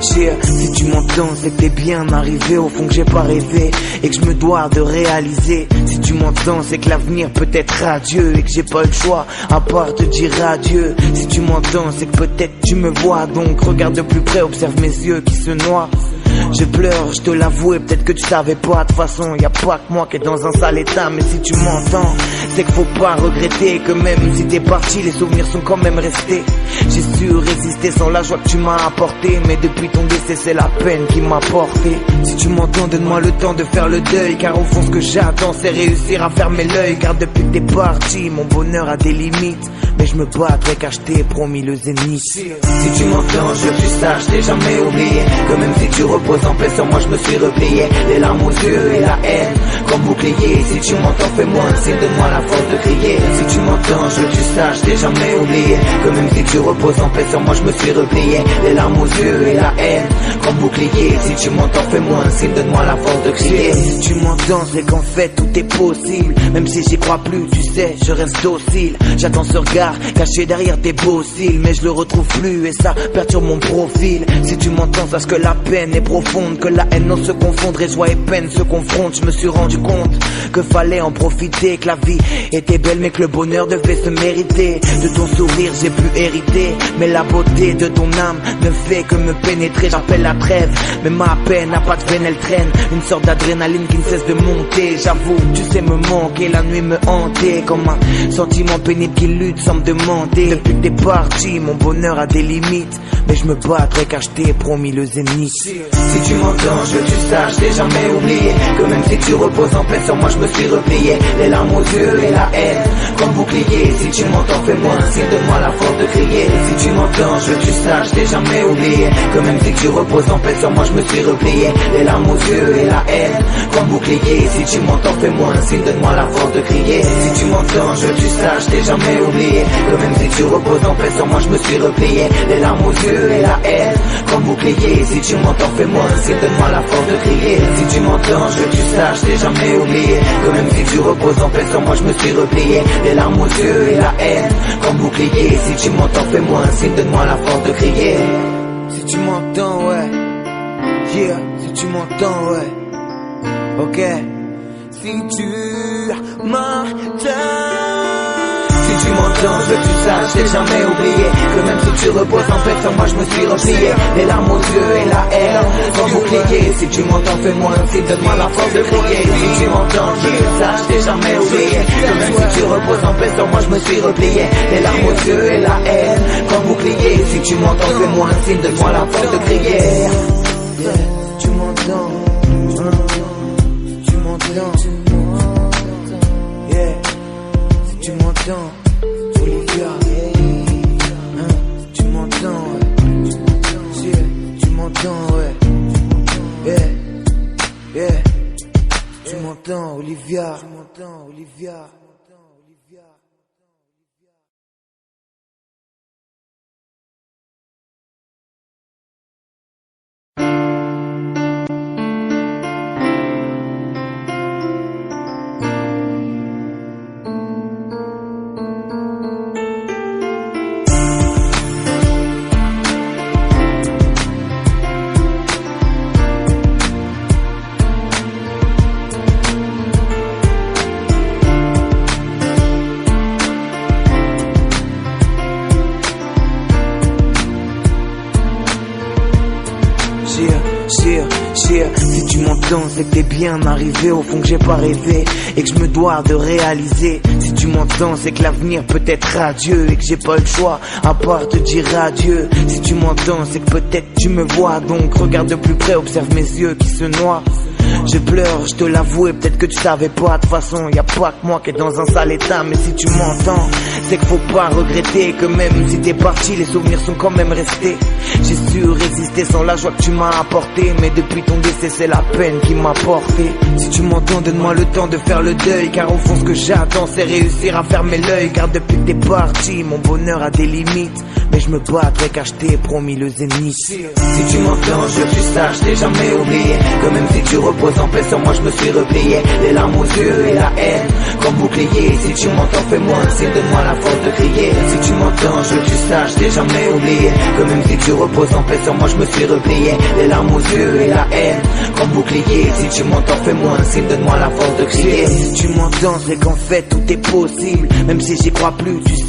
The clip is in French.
Si tu m'entends, c'est que t'es bien arrivé au fond que j'ai pas rêvé et que je me dois de réaliser. Si tu m'entends, c'est que l'avenir peut être radieux et que j'ai pas le choix à part te dire adieu. Si tu m'entends, c'est que peut-être tu me vois, donc regarde de plus près, observe mes yeux qui se noient. Je pleure, je te l'avoue, et peut-être que tu savais pas. De toute façon, y a pas que moi qui est dans un sale état. Mais si tu m'entends, c'est qu'il faut pas regretter que même si t'es parti, les souvenirs sont quand même restés. J'ai su résister sans la joie que tu m'as apportée, mais depuis ton décès, c'est la peine qui m'a porté. Si tu m'entends, donne-moi le temps de faire le deuil, car au fond ce que j'attends, c'est réussir à fermer l'œil. Car depuis que t'es parti, mon bonheur a des limites, mais je me battrai car je t'ai promis le zénith. Si tu m'entends, je veux que tu saches, t'ai jamais oublié que même si tu reposes en paix sur moi, je me suis replié. Les larmes aux yeux et la haine comme bouclier. Si tu m'entends, fais-moi un signe, donne-moi la force de crier. Si tu m'entends, je veux que tu saches, t'ai jamais oublié que même si tu reposes en paix sur moi, je me suis replié. Les larmes aux yeux et la haine comme bouclier. Si tu m'entends, fais-moi un signe, donne-moi la force de crier. Si tu m'entends, c'est qu'en fait tout est possible. Même si j'y crois plus, tu sais, je reste docile. J'attends ce regard caché derrière tes beaux cils, mais je le retrouve plus et ça perturbe mon profil. Si tu m'entends, sache que la peine est profonde, que la haine non se confondre, joie et peine se confrontent. Je me suis rendu compte que fallait en profiter, que la vie était belle mais que le bonheur devait se mériter. De ton sourire j'ai pu hériter, mais la beauté de ton âme ne fait que me pénétrer. J'appelle la trêve, mais ma peine n'a pas de veine, elle traîne une sorte d'adrénaline qui ne cesse de monter. J'avoue, tu sais me manquer, la nuit me hanter comme un sentiment pénible qui lutte sans me demander. Depuis que t'es parti, mon bonheur a des limites, mais je me battrai car je t'ai promis le zénith. Si tu m'entends, je veux que tu saches, t'ai jamais oublié que même si tu reposes en paix sur moi, je me suis replié. Les larmes aux yeux et la haine comme bouclier. Si tu m'entends, fais-moi un signe, donne-moi la force de crier. Si tu m'entends, je veux que tu saches, t'ai jamais oublié que même si tu reposes en paix sur moi, je me suis replié. Les larmes aux yeux et la haine comme bouclier. Si tu m'entends, fais-moi un signe, donne-moi la force de crier. Si tu m'entends, je veux que tu saches, t'ai jamais oublié que même si tu reposes en paix sur moi, je me suis replié. Les larmes aux yeux et la haine comme bouclier. Si tu m'entends, fais-moi un signe, donne-moi la force de crier. Si tu m'entends, je veux que tu saches, t'ai jamais oublié que même si tu reposes en paix sur moi, je me suis replié. Les larmes aux yeux et la haine comme bouclier. Si tu m'entends, fais-moi un signe, donne-moi la force de crier. Si tu m'entends, ouais, yeah, si tu m'entends, ouais, ok. Si tu m'entends, si tu m'entends, je veux que tu saches, t'ai jamais oublié que même si tu reposes en paix sur moi, je me suis replié. Les larmes aux yeux et la haine comme bouclier. Si tu m'entends, fais-moi un signe, donne-moi la force de crier. Si tu m'entends, je veux que tu saches, t'ai jamais oublié que même si tu reposes en paix sur moi, je me suis replié. Les larmes aux yeux et la haine comme bouclier. Si tu m'entends, fais-moi un signe, donne-moi la force de crier. Si tu m'entends, si tu m'entends, yeah, si tu m'entends, Olivia, tu m'entends, ouais, tu m'entends, ouais, yeah, tu m'entends, Olivia, tu m'entends, Olivia. Si tu m'entends, c'est que t'es bien arrivé au fond que j'ai pas rêvé et que je me dois de réaliser. Si tu m'entends, c'est que l'avenir peut être radieux et que j'ai pas le choix à part te dire adieu. Si tu m'entends, c'est que peut-être tu me vois, donc regarde de plus près, observe mes yeux qui se noient. Je pleure, je te l'avoue, et peut-être que tu savais pas. De toute façon, y a pas que moi qui est dans un sale état. Mais si tu m'entends, c'est qu'il faut pas regretter que même si t'es parti, les souvenirs sont quand même restés. J'ai su résister sans la joie que tu m'as apporté, mais depuis ton décès, c'est la peine qui m'a porté. Si tu m'entends, donne-moi le temps de faire le deuil, car au fond ce que j'attends, c'est réussir à fermer l'œil. Car depuis que t'es parti, mon bonheur a des limites, mais je me battrai car je t'ai promis le zénith. Si tu m'entends, je veux que tu saches, t'ai jamais oublié que même si tu reposes en paix sur moi, je me suis replié. Les larmes aux yeux et la haine comme bouclier. Si tu m'entends, fais-moi un signe, donne-moi la force de crier. Si tu m'entends, je veux que tu saches, t'ai jamais oublié que même si tu reposes en paix sur moi, je me suis replié. Les larmes aux yeux et la haine comme bouclier. Si tu m'entends, fais-moi un signe, donne-moi la force de crier. Si tu m'entends, c'est qu'en fait tout est possible, même si j'y crois plus, tu sais.